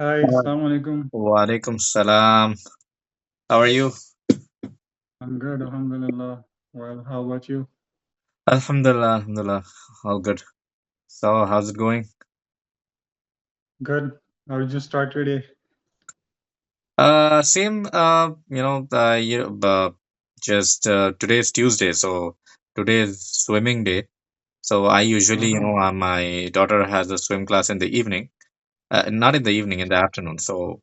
Hi, Uh, Assalamu alaikum. Walaikum salam. How are you? I'm good, Alhamdulillah. Well, how about you? Alhamdulillah, alhamdulillah. All good. So, how's it going? Good. How did you start your day? Same, just today is Tuesday, so today is swimming day. So, I usually, Uh-huh. my daughter has a swim class in the evening, not in the evening, in the afternoon. So,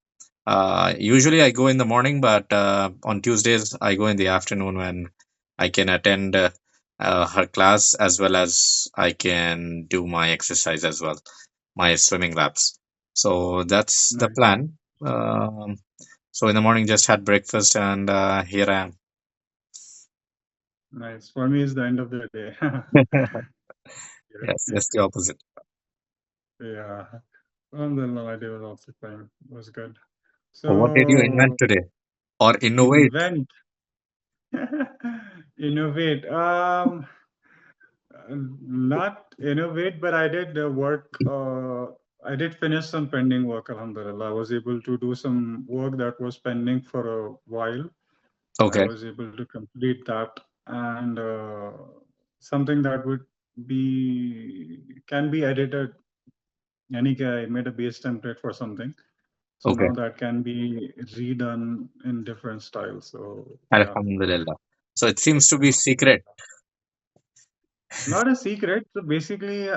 usually I go in the morning, but on Tuesdays I go in the afternoon when I can attend her class as well as I can do my exercise as well, my swimming laps. So that's the Nice. plan. So in the morning, just had breakfast, and here I Nice. For me, it's the end of the day. am. Yes, Yeah. just the opposite. Yeah. Alhamdulillah, my day was also fine. It was good. So what did you invent So, today or innovate? invent, innovate. Not innovate, but I did work. I did finish some pending work, Alhamdulillah. I was able to do some work that was pending for a while. I Okay, was able to complete that, and something that would be can be edited. Yani I made a base template for something, so okay. now that can be redone in different styles. So yeah, Alhamdulillah. So it seems to be secret. Alhamdulillah. Not a secret. So basically,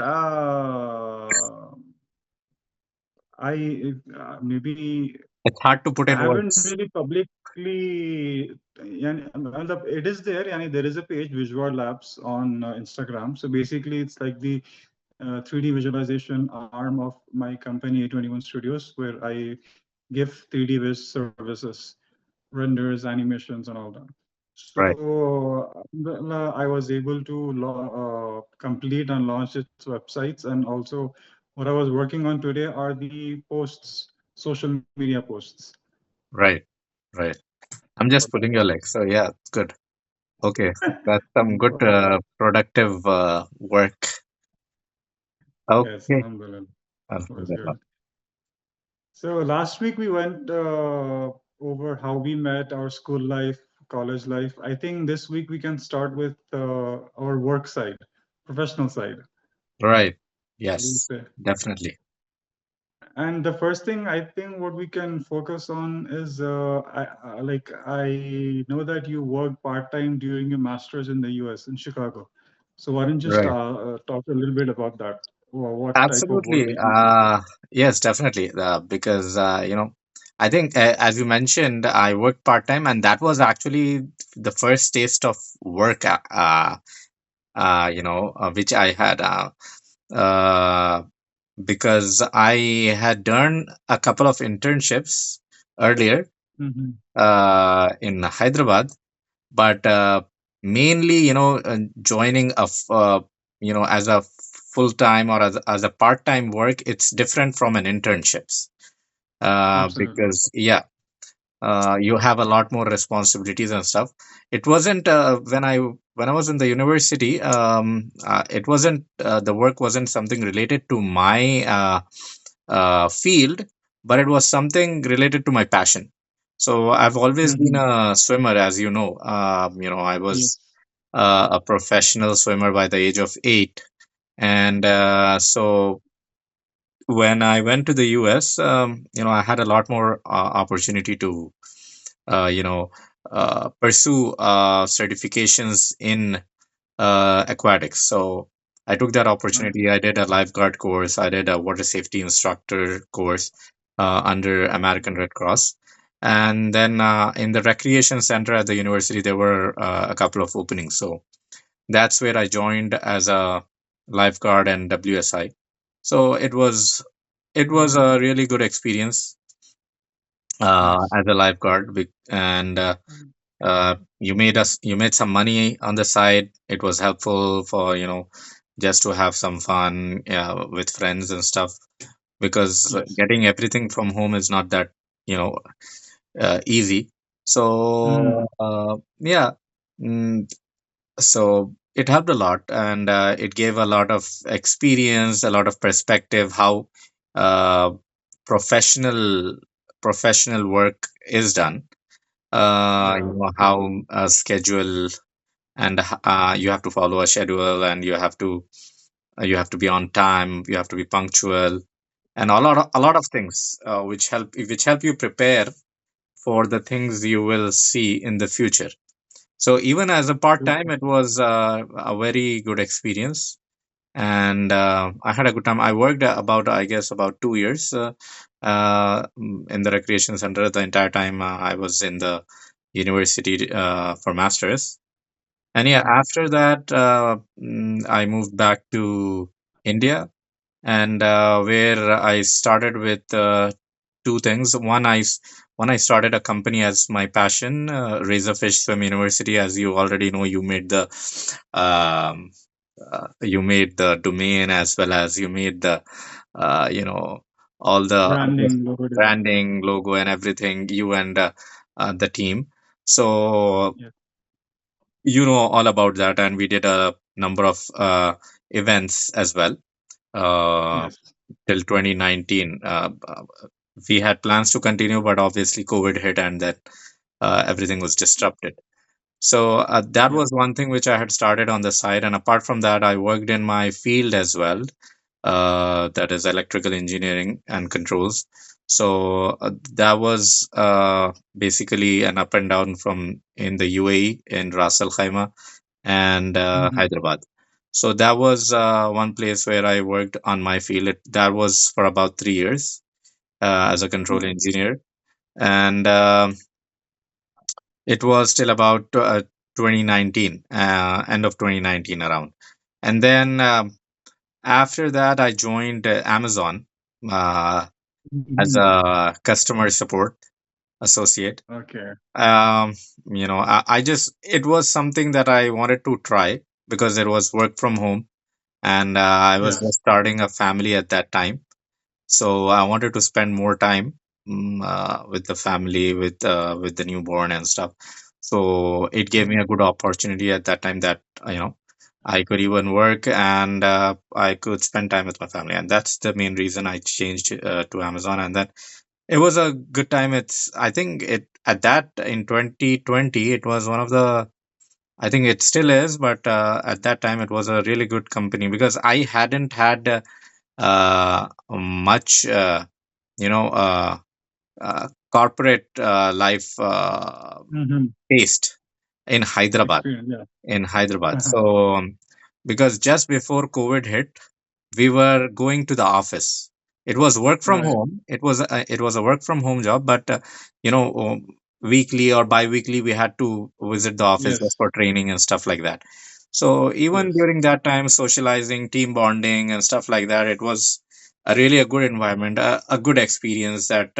I maybe It's hard to put I in haven't words. really publicly. It is there. Yani, there is a page, Visual Labs, on Instagram. So basically, it's like the 3D visualization arm of my company, A21 Studios, where I give 3D viz services, renders, animations, and all that. Right, So I was able to complete and launch its websites, and also what I was working on today are the posts, social media posts. right, right. I'm just pulling your leg. So yeah, it's good. Okay, that's some good productive work. Yes, Okay. Alhamdulillah. It was Alhamdulillah. good. So last week we went over how we met, our school life, college life. I think this week we can start with our work side, professional side. Right. What do you Yes, say? definitely. And the first thing I think what we can focus on is I know that you worked part time during your masters in the U.S. in Chicago. So why don't you just Right. talk a little bit about that? What type of work Absolutely. did you do? Yes, definitely. Because I think as you mentioned, I worked part time, and that was actually the first taste of work. Which I had. Uh, because I had done a couple of internships earlier Hmm. in Hyderabad, but mainly, joining as a full time or as a part time work, it's different from an internships. Absolutely. Because yeah, you have a lot more responsibilities and stuff. It wasn't when I was in the university. It wasn't the work wasn't something related to my field, but it was something related to my passion. So I've always been Hmm. a swimmer, as you know. I was Yes. a professional swimmer by the age of 8, and so when I went to the US, I had a lot more opportunity to pursue certifications in aquatics. So I took that Nice. opportunity. I did a lifeguard course. I did a water safety instructor course under American Red Cross. And then in the recreation center at the university, there were a couple of openings. So that's where I joined as a lifeguard and WSI. So it was Hmm. a really good experience Nice. as a lifeguard, and you made some money on the side. It was helpful for just to have some fun with friends and stuff, because Yes. getting everything from home is not that you know easy. Mm. So yeah. mm, so it helped a lot, and it gave a lot of experience, a lot of perspective, how uh, professional professional work is done. Yeah. How a schedule, and you have to follow a schedule, and you have to be on time, you have to be punctual, and a lot of things which help you prepare for the things you will see in the future. So even as a part True. time, it was a very good experience, and I had a good time. I worked about, I guess, about 2 years in the recreation center. The entire time I was in the university for masters. And yeah, Yeah. after that, I moved back to India, and where I started with two things. One, I started a company as my passion, Razorfish Swim University. As you already know, um, you made the domain, as well as you made the you know all the, I guess, Branding, logo design. branding, logo, and everything. You and the team. So Yeah. you know all about that, and we did a number of events as well uh, Yes. till 2019. We had plans to continue, but obviously COVID hit, and that everything was disrupted. So that Yeah. was one thing which I had started on the side, and apart from that, I worked in my field as well. That is electrical engineering and controls. So that was basically an up and down from in the UAE, in Ras Al Khaimah and Hmm. Hyderabad. So that was one place where I worked on my field. That was for about 3 years as a control Nice. engineer, and it was till about 2019, end of 2019 around. And then after that, I joined Amazon uh, as Hmm. a customer support associate. Okay. Um, I just, it was something that I wanted to try because it was work from home, and I was Yes. just starting a family at that time. So I wanted to spend more time with the family, with the newborn and stuff. So it gave me Mhm. a good opportunity at that time that I could even work, and I could spend time with my family, and that's the main reason I changed to Amazon. And then it was a good time. I think it at that in 2020, it was one of the, I think it still is, but at that time it was a really good company because I hadn't had much, you know, uh, corporate life Hmm. taste in Hyderabad. Experience. Yeah. In Hyderabad. Uh-huh. So, because just before COVID hit, we were going to the office. It was work from Right. home. It was a work from home job, but you know, weekly or bi-weekly we had to visit the office just Yes. for training and stuff like that. So even Yes. during that time, socializing, team bonding, and stuff like that, it was really a good environment, a good experience that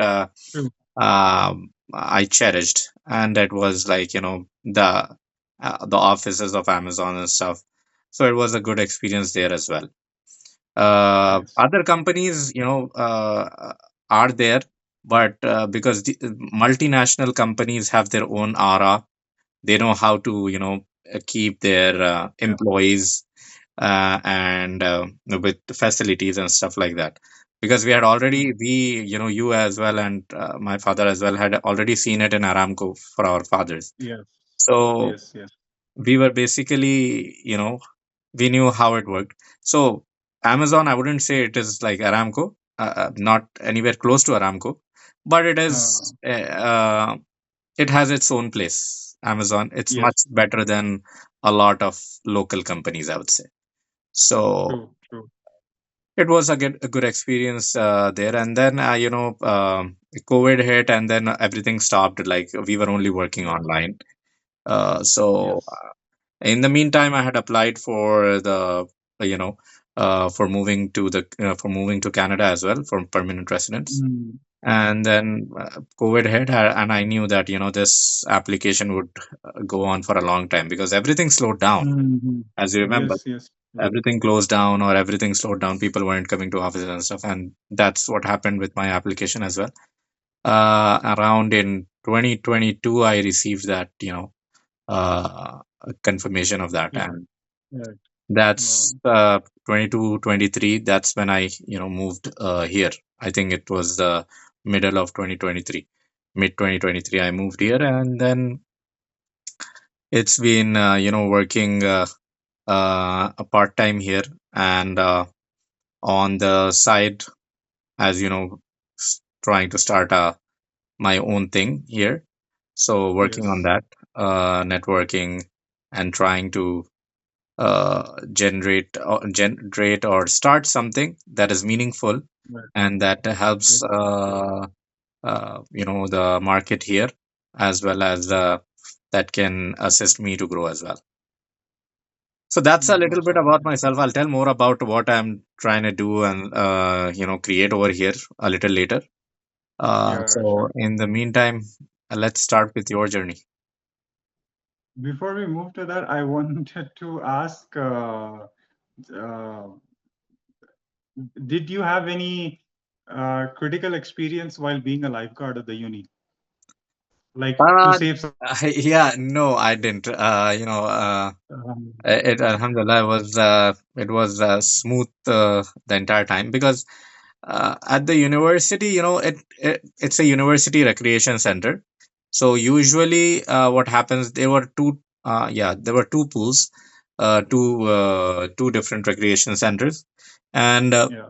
True. I cherished, and it was like the offices of Amazon and stuff. So it was a good experience there as well. Nice. Other companies, are there, but because the multinational companies have their own aura, they know how to, keep their Yeah. employees and with facilities and stuff like that. Because we had already, Mhm. you as well, and my father as well had already seen it in Aramco for our fathers. Yes. So Yes. Yes. we were basically, we knew how it worked. So Amazon, I wouldn't say it is like Aramco, not anywhere close to Aramco, but it has its own place. Amazon, it's Yes. much better than a lot of local companies, I would say. So True. True. it was a good experience there. And then, COVID hit, and then everything stopped. Like we were only working Yeah. online. So Yes. in the meantime, I had applied for for for moving to Canada as well for permanent residence. Mm. And then COVID hit, and I knew that this application would go on for a long time because everything slowed down. Hmm. As you remember, Yes. Yes. True. everything closed down or everything slowed down. People weren't coming to offices and stuff, and that's what happened with my application as well. Around in 2022, I received that a confirmation of that, Yeah. and Right. That's 22, 23. That's when I, moved here. I think it was the middle of 2023, mid 2023. I moved here, and then it's been, working a part time here, and on the side, as trying to start my own thing here. So working on Yes. that, networking, and trying to generate or start something that is meaningful Right. and that helps Exactly. the market here, as well as that can assist me to grow as well. So that's a little bit about Absolutely. myself. I'll tell more about what I'm trying to do and create over here a little later. Yeah, So sure. in the meantime, let's start with your journey. Before we move to that, I wanted to ask, uh, did you have any critical experience while being a lifeguard at the uni? Like to uh, save some. yeah, no, I didn't. Alhamdulillah, it was smooth the entire time, because at the university, it's a university recreation center. So usually, what happens? There were two pools, two different recreation centers, and Yeah.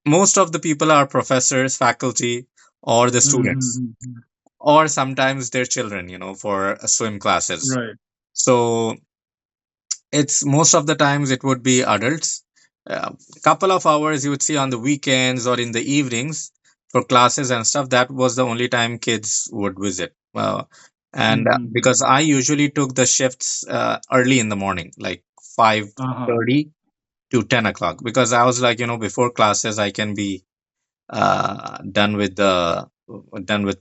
most of the people are professors, faculty, or the students, Mm-hmm. or sometimes their children, for swim classes. Right. So it's most of the times it would be adults. Couple of hours you would see on the weekends or in the evenings for classes and stuff. That was the only time kids would visit. And because Mm-hmm. I usually took the shifts early in the morning, like Uh-huh. 5:30 to 10 o'clock, because I was like, before classes I can be done with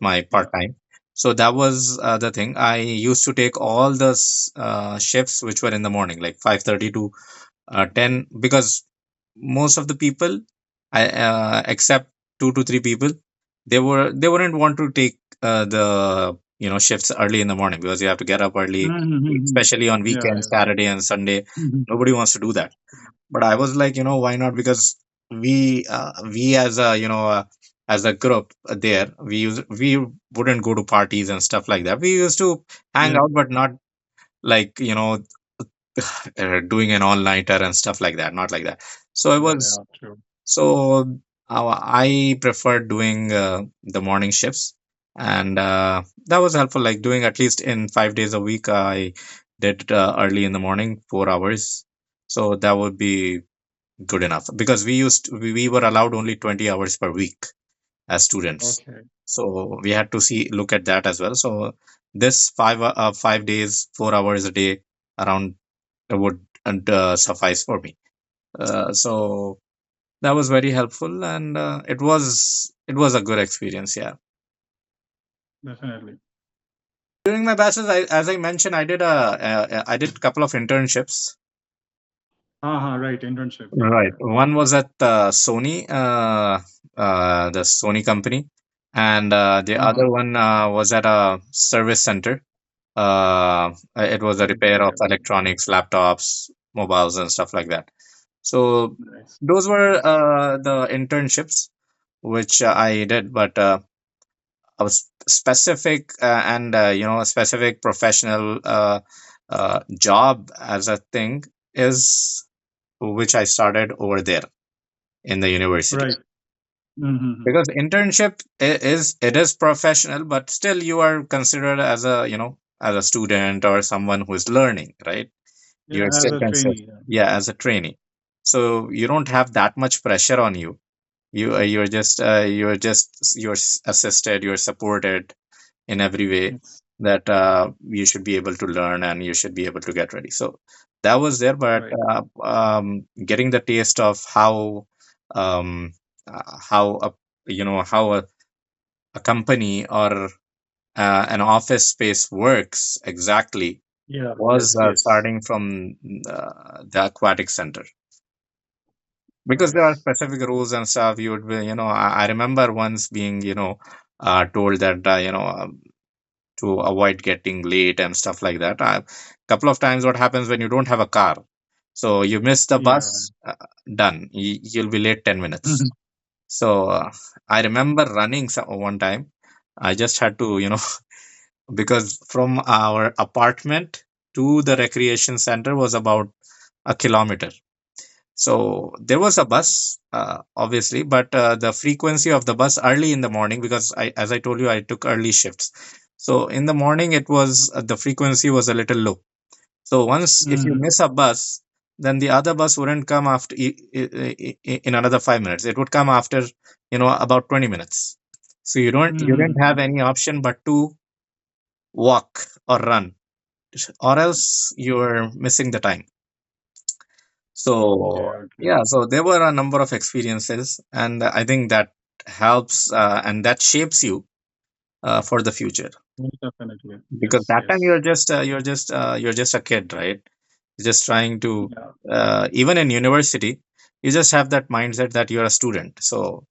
my part Yeah. time. So that was the thing. I used to take all the shifts which were in the morning, like 5:30 to 10, because most of the people, I except two to three people, they wouldn't want to take the shifts early in the morning, because you have to get up early, Mm-hmm. especially on Yeah. weekends, Yeah. Saturday and Sunday. Mhm. Nobody wants to do that. But I was like, why not? Because we as a as a group there, we wouldn't go to parties and stuff like that. We used to hang Yeah. out, but not like doing an all nighter and stuff like that. Not like that. So it Yeah. was Yeah. True. so I preferred doing the morning shifts, and that was helpful. Like doing at least in 5 days a week, I did early in the morning, 4 hours. So that would be good enough, because we were allowed only 20 hours per week as students. Okay. So we had to look at that as well. So this 5 days, 4 hours a day around would suffice for me. So that was very helpful, and it was a good experience. Yeah. Definitely. During my bachelor's, as I mentioned, I did a couple of internships. Uh-huh. Right. Internship. Yeah. Right. Yeah. One was at Sony, the Sony company, and the Uh-huh. other one was at a service center. It was a repair Okay. of Okay. electronics, laptops, mobiles, and stuff like that. So Nice. those were Nice. the internships which I did, but a specific and a specific professional job as a thing is which I started over there in the university. Right. Mm-hmm. Because internship is professional, but still you are considered as a as a student or someone who is learning, right? Yeah. You're As still a considered, trainee. Yeah. yeah, as a trainee. So you don't have that much pressure on you. You're assisted, you're supported in every way, It's that you should be able to learn and you should be able to get ready. So that was there, but right. getting the taste of um, how how a company or an office space works exactly Yeah. was Yes. Yes. starting from the aquatic center, because there are Nice. specific rules and stuff. You would be, I remember once being told that to avoid getting late and stuff like that. A couple of times, what happens when you don't have a car? So you miss the Yeah. bus, done. You'll be late 10 minutes. So I remember running one time. I just had to, because from our apartment to the recreation center was about a kilometer. So there was a bus, obviously, but the frequency of the bus early in the morning, because as I told you, I took early shifts. So in the morning, it was the frequency was a little low. So once if you miss a bus, then the other bus wouldn't come after in another 5 minutes. It would come after about 20 minutes. So you didn't have any option but to walk or run, or else you're missing the time. Okay, So okay. yeah, so there were a number of experiences, and I think that helps and that shapes you for the future, Definitely. because Yes, that time yes. you're just a kid, right? Just trying to Yeah. even in university, you just have that mindset that you're a student. So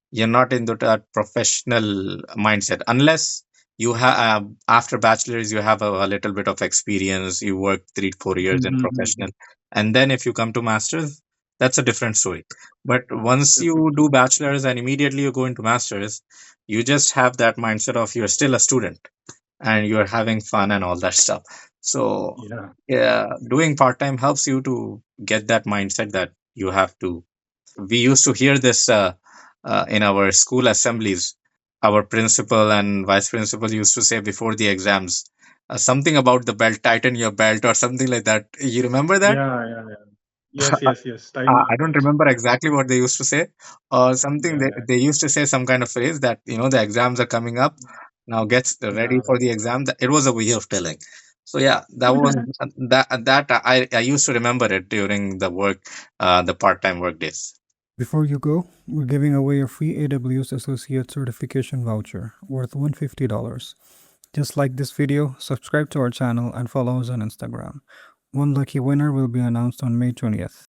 you're not into that professional mindset unless you have after bachelor's you have a little bit of experience, you work 3 4 years in professional, and then if you come to masters, that's a different story. But once you Definitely. do bachelor's and immediately you go into masters, you just have that mindset of you're still a student and you're having fun and all that stuff. So Yeah. yeah, doing part-time helps you to get that mindset that you have to. We used to hear this in our school assemblies. Our principal and vice principal used to say before the exams something about the belt, tighten your belt or something like that. You remember that? Yeah, yeah, yeah. Yes, yes, yes. Tighten your I don't belt. remember exactly what they used to say, or something. Yeah, They used to say some kind of phrase that the exams are coming up. Now get ready yeah. for the exam. It was a way of telling. So yeah, that was that I used to remember it during the work, the part-time work days. Before you go, we're giving away a free AWS Associate Certification voucher worth $150. Just like this video, subscribe to our channel and follow us on Instagram. One lucky winner will be announced on May 20th.